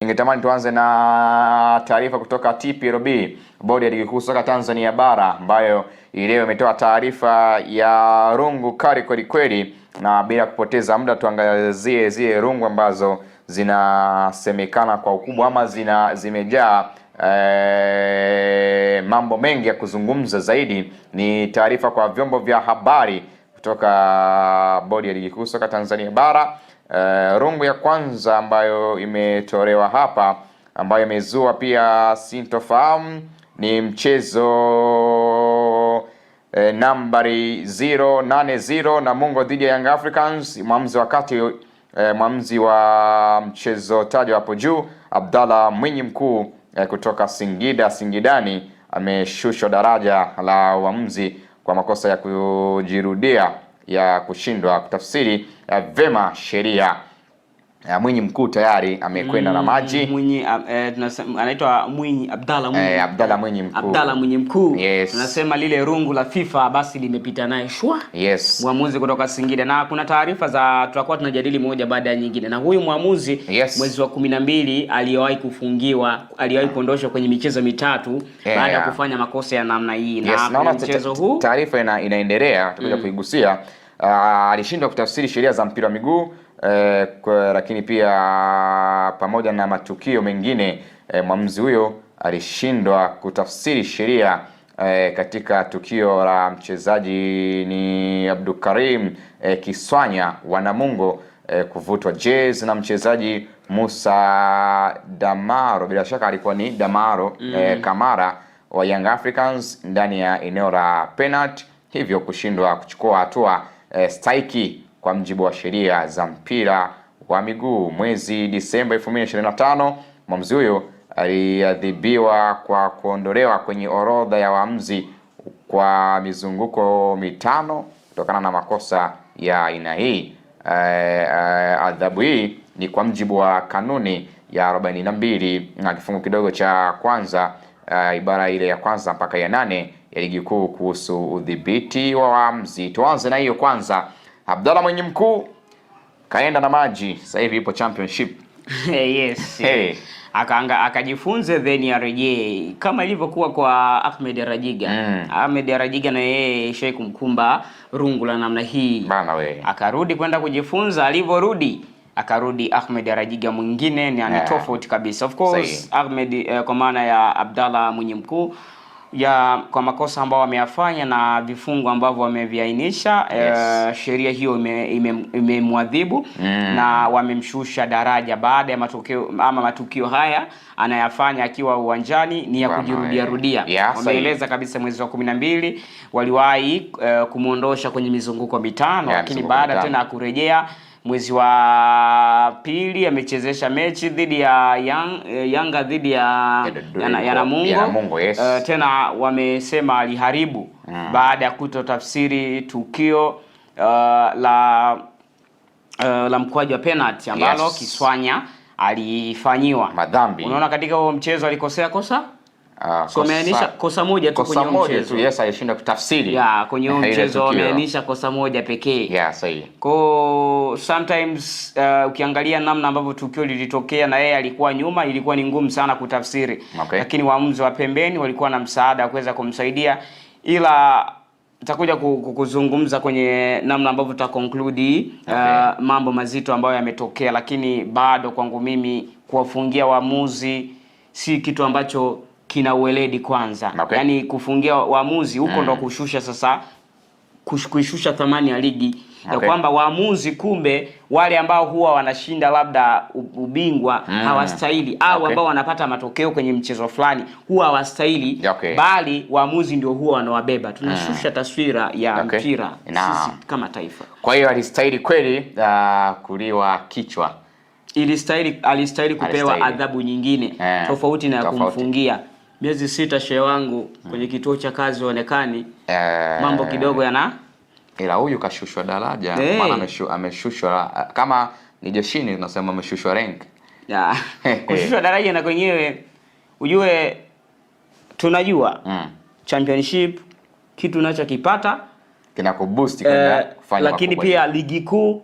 ningetamani tuanze na taarifa kutoka TPLB, bodi ya ligi kuu soka Tanzania bara, ambayo leo imetoa taarifa ya rungu kali kweli kweli, na bila kupoteza muda tuangazie zile rungu ambazo zinasemekana kwa ukubwa ama zimejaa mambo mengi ya kuzungumza. Zaidi ni taarifa kwa vyombo vya habari kutoka bodi ya ligi kuu soka Tanzania bara. Rungu ya kwanza ambayo imetolewa hapa, ambayo imezua pia sintofahamu, ni mchezo nambari 080 Namungo dhidi ya Young Africans. Mwamuzi wa mchezo tajwa hapo juu, Abdalla Mwinyi Mkuu kutoka Singidani, ameshushwa daraja la uamuzi kwa makosa ya kujirudia ya kushindwa kutafsiri vema sheria. Mwinyi Mkuu tayari amekwenda na maji. Mwinyi anaitwa Mwinyi Abdalla Mwinyi Mkuu. Yes. Tunasema lile rungu la FIFA basi limepita naye shwa. Yes. Mwamuzi kutoka Singida, na kuna taarifa za tutakuwa tunajadili moja baada ya nyingine. Na huyu mwamuzi, yes, mwezi wa 12 aliwahi kuondoshwa kwenye michezo mitatu baada ya kufanya makosa ya namna hii. Yes. Na mchezo huu taarifa inaendelea, tutakuja kuigusia. Alishindwa kutafsiri sheria za mpira wa miguu, lakini pia pamoja na matukio mengine, mwamuzi huyo alishindwa kutafsiri sheria katika tukio la mchezaji ni Abdulkarim Kiswanya wa Namungo kuvutwa jezi na mchezaji Musa Damaro, bila shaka alikuwa ni Damaro Kamara wa Young Africans ndani ya eneo la penalty, hivyo kushindwa kuchukua hatua stahiki kwa mjibu wa sheria za mpira wa miguu. Mwezi Disemba 2025, mwamuzi huyo aliadhibiwa kwa kuondolewa kwenye orodha ya waamuzi kwa mizunguko mitano kutokana na makosa ya aina hii. Adhabu hii ni kwa mjibu wa kanuni ya 42 na kifungu kidogo cha kwanza, ibara ile ya kwanza mpaka ya 8 ya ligi kuu kuhusu udhibiti wa waamuzi. Tuanze na hiyo kwanza. Abdalla Mwinyi Mkuu kaenda na maji, sasa hivi ipo championship. Yes. Hey. Akajifunze then arejee kama ilivyokuwa kwa Ahmed Rajiga. Ahmed Rajiga na yeye shai kumkumba rungu la namna hii. Bana we. Akarudi kwenda kujifunza, alivyorudi akarudi Ahmed Rajiga mwingine ni tofauti kabisa. Of course Ahmed kwa maana ya Abdalla Mwinyi Mkuu kwa makosa ambao wameyafanya na vifungu ambavyo wameviainisha, yes, sheria hiyo imemwadhibu na wamemshusha daraja baada ya matukio haya anayafanya akiwa uwanjani ni ya kujirudia. Wameeleza kabisa mwezi wa 12 waliwahi kumuondosha kwenye mizunguko mitano, lakini baada tena kurejea mwezi wa pili amechezesha mechi dhidi ya Yanga dhidi ya Namungo. Yes. Tena wamesema aliharibu baada ya kutotafsiri tukio la mkwaju wa penalty ambalo, yes, Kiswanya alifanyiwa madhambi. Unaona katika huo mchezo alikosea so ameanisha kosa moja tu kwenye mchezo. Yes, alishinda kutafsiri. Kwenye mchezo ameanisha kosa moja pekee. Sahihi. Sometimes ukiangalia namna ambavyo tukio lilitokea na yeye alikuwa nyuma, ilikuwa ni ngumu sana kutafsiri. Lakini waamuzi wa pembeni walikuwa na msaada kuweza kumsaidia, ila nitakuja kuzungumza kwenye namna ambavyo tutaconclude mambo mazito ambayo yametokea, lakini bado kwangu mimi kuwafungia waamuzi si kitu ambacho kina uweledi kwanza. Yaani kufungia waamuzi huko ndo kushusha sasa kuishusha thamani ya ligi. Ya kwamba waamuzi kumbe wale ambao huwa wanashinda labda ubingwa hawastahili, au ambao wanapata matokeo kwenye mchezo fulani huwa hawastahili, bali waamuzi ndio huwa wanawabeba. Tunashusha taswira ya mpira sisi kama taifa. Kwa hiyo alistahili kweli kuliwa kichwa. Alistahili kupewa adhabu nyingine tofauti na kumfungia miezi 6 shehe wangu kwenye kituo cha kazi onekani. Mambo kidogo ila huyu kashushwa daraja, maana ameshushwa kama ni jeshini tunasema ameshushwa rank. Kushushwa daraja na kwenyewe ujue tunajua championship kitu unachokipata kinakuboost kwenye kufanya, lakini pia ligi kuu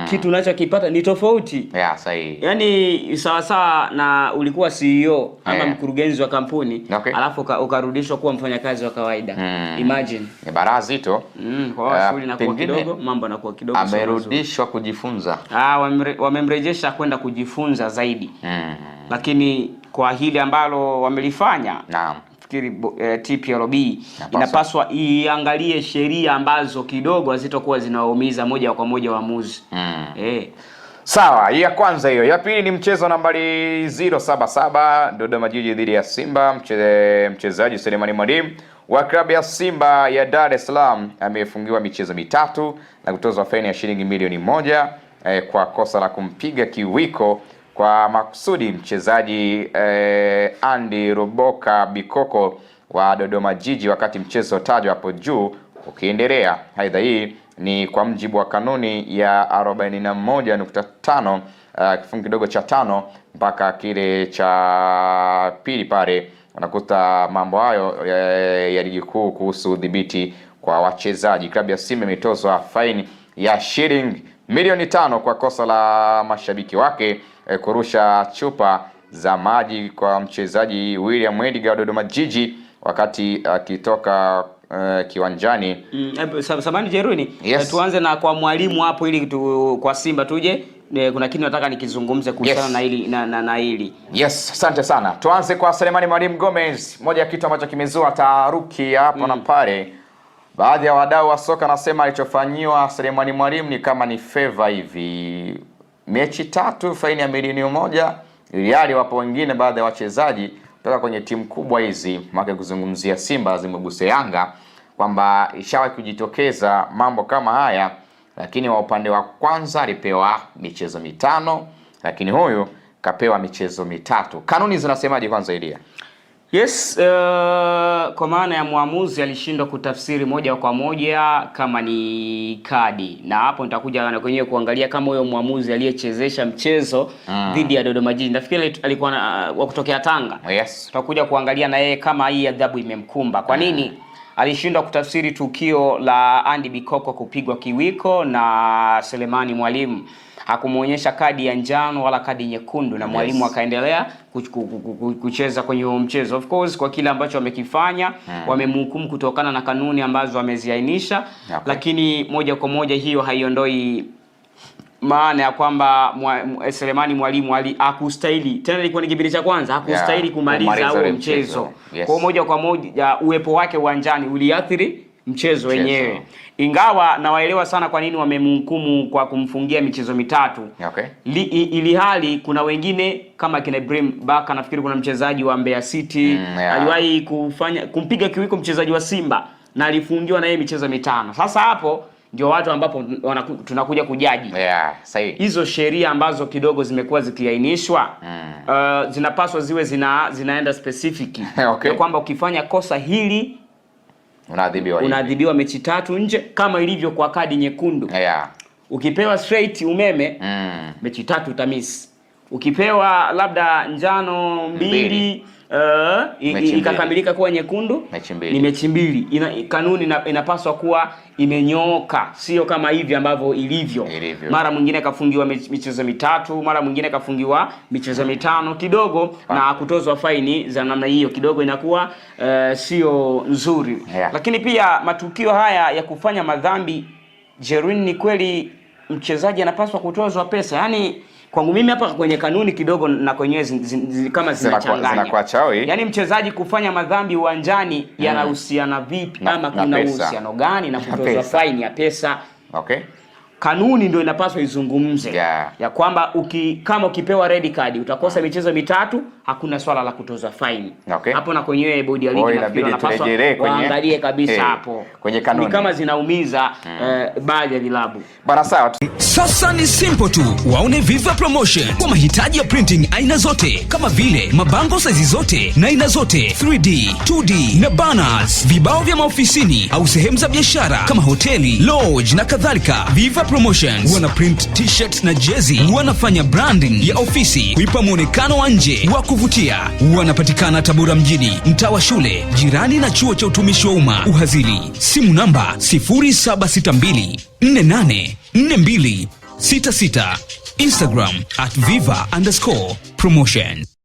kitu unachokipata ni tofauti. Sahihi. Yaani sawa na ulikuwa CEO ama mkurugenzi wa kampuni, alafu ukarudishwa kuwa mfanyakazi wa kawaida. Imagine. Ni bara zito. Kwa shughuli na kwa kidogo, mambo yanakuwa kidogo. Amerudishwa kujifunza. Wamemrejesha kwenda kujifunza zaidi. Lakini kwa hili ambalo wamelifanya, fikiri TPLB inapaswa iangalie sheria ambazo kidogo hazitakuwa zinawaumiza moja kwa moja waamuzi. Sawa, ya kwanza hiyo. Ya pili ni mchezo nambari 077 Dodoma Jiji dhidi ya Simba. Mchezaji Selemani Mwalimu wa klabu ya Simba ya Dar es Salaam amefungiwa michezo mitatu na kutozwa faini ya shilingi milioni 1 kwa kosa la kumpiga kiwiko kwa makusudi mchezaji Andy Roboka Bikoko wa Dodoma Jiji wakati mchezo tajwa hapo juu ukiendelea. Aidha, hii ni kwa mjibu wa kanuni ya 41.5 kifungu kidogo cha 5 mpaka kile cha pili pale unakuta mambo hayo ya ligi kuu kuhusu udhibiti kwa wachezaji. Klabu ya Simba imetozwa faini ya shilingi milioni 5 kwa kosa la mashabiki wake kurusha chupa za maji kwa mchezaji William Edgar Dodoma Jiji wakati akitoka kiwanjani. Samani Jeruni, tuanze na kwa mwalimu hapo ili kwa Simba tuje. Kuna kitu nataka nikizungumze kuhusiana na hili na hili. Yes, asante sana. Tuanze kwa Selemani Mwalimu Gomez. Moja ya kitu ambacho kimezua taharuki hapo na pale. Baadhi ya wadau wa soka nasema alichofanyiwa Selemani Mwalimu ni kama ni favor hivi. Mechi 3 faini ya milioni 1, ili wapo wengine baadhi ya wachezaji kutoka kwenye timu kubwa hizi maka kuzungumzia Simba zimeguse Yanga kwamba ishawahi kujitokeza mambo kama haya, lakini wa upande wa kwanza alipewa michezo 5 lakini huyu kapewa michezo 3. Kanuni zinasemaje kwanza Elia? Yes, kwa maana ya muamuzi alishindwa kutafsiri moja kwa moja kama ni kadi, na hapo nitakuja na kwenyewe kuangalia kama huyo muamuzi aliyechezesha mchezo dhidi ya Dodoma Jiji, nafikiri alikuwa wa kutokea Tanga. Tutakuja kuangalia na yeye kama hii adhabu imemkumba. Kwa nini alishindwa kutafsiri tukio la Andy Bikoko kupigwa kiwiko na Selemani Mwalimu hakumuonyesha kadi ya njano wala kadi nyekundu, na Mwalimu akaendelea kucheza kwenye mchezo. Of course kwa kile ambacho wamekifanya wamemhukumu kutokana na kanuni ambazo wameziainisha, lakini moja kwa moja hiyo haiondoi maana ya kwamba Selemani Mwalimu hakustahili, tena ilikuwa ni kipindi cha kwanza, hakustahili kumaliza huo mchezo. Kwa moja kwa moja uwepo wake uwanjani uliathiri mchezo wenyewe. Ingawa nawaelewa sana kwa nini wamemhukumu kwa kumfungia michezo 3. Ili hali kuna wengine kama kina Ibrahim Baka, nafikiri kuna mchezaji wa Mbeya City aliwahi kumpiga kiwiko mchezaji wa Simba na alifungiwa na yeye michezo 5. Sasa hapo ndio watu ambapo tunakuja kujaji. Sahihi. Hizo sheria ambazo kidogo zimekuwa zikiainishwa zinapaswa ziwe zinaenda specific. Kwamba ukifanya kosa hili unaadhibiwa mechi 3 nje kama ilivyo kwa kadi nyekundu. Ukipewa straight umeme mechi 3 utamiss. Ukipewa labda njano 2 ikakamilika kuwa nyekundu ni mechi 2. Kanuni inapaswa kuwa imenyooka, sio kama hivi ambavyo ilivyo. Mara mwingine kafungiwa michezo 3, mara mwingine kafungiwa michezo 5 kidogo na kutozwa faini za namna hiyo kidogo inakuwa sio nzuri. Lakini pia matukio haya ya kufanya madhambi, Jeruin, ni kweli mchezaji anapaswa kutozwa pesa? Yaani kwangu mimi hapa kwenye kanuni kidogo na kwenyewe kama zinachanganya. Yaani mchezaji kufanya madhambi uwanjani yanahusiana vipi ama kuna uhusiano gani na kutozwa faini ya pesa? Kanuni ndio inapaswa izungumze ya kwamba kama ukipewa red card utakosa michezo 3, hakuna swala la kutoza faini. Hapo na kwenyewe bodi ya ligi inapaswa waangalie kabisa hapo kwenye kanuni kama zinaumiza baadhi ya vilabu. Bana sawa. Sasa ni simple tu. Waone Viva Promotion kwa mahitaji ya printing aina zote kama vile mabango size zote na aina zote, 3D, 2D na banners, vibao vya maofisini au sehemu za biashara kama hoteli, lodge na kadhalika. Viva Promotions wana print t-shirts na jezi, wanafanya branding ya ofisi kuipa muonekano wa nje wa kuvutia. Wanapatikana Tabora mjini, mtaa wa shule, jirani na chuo cha utumishi wa umma Uhazili. Simu namba 0762 4842 66. Instagram @viva_promotion.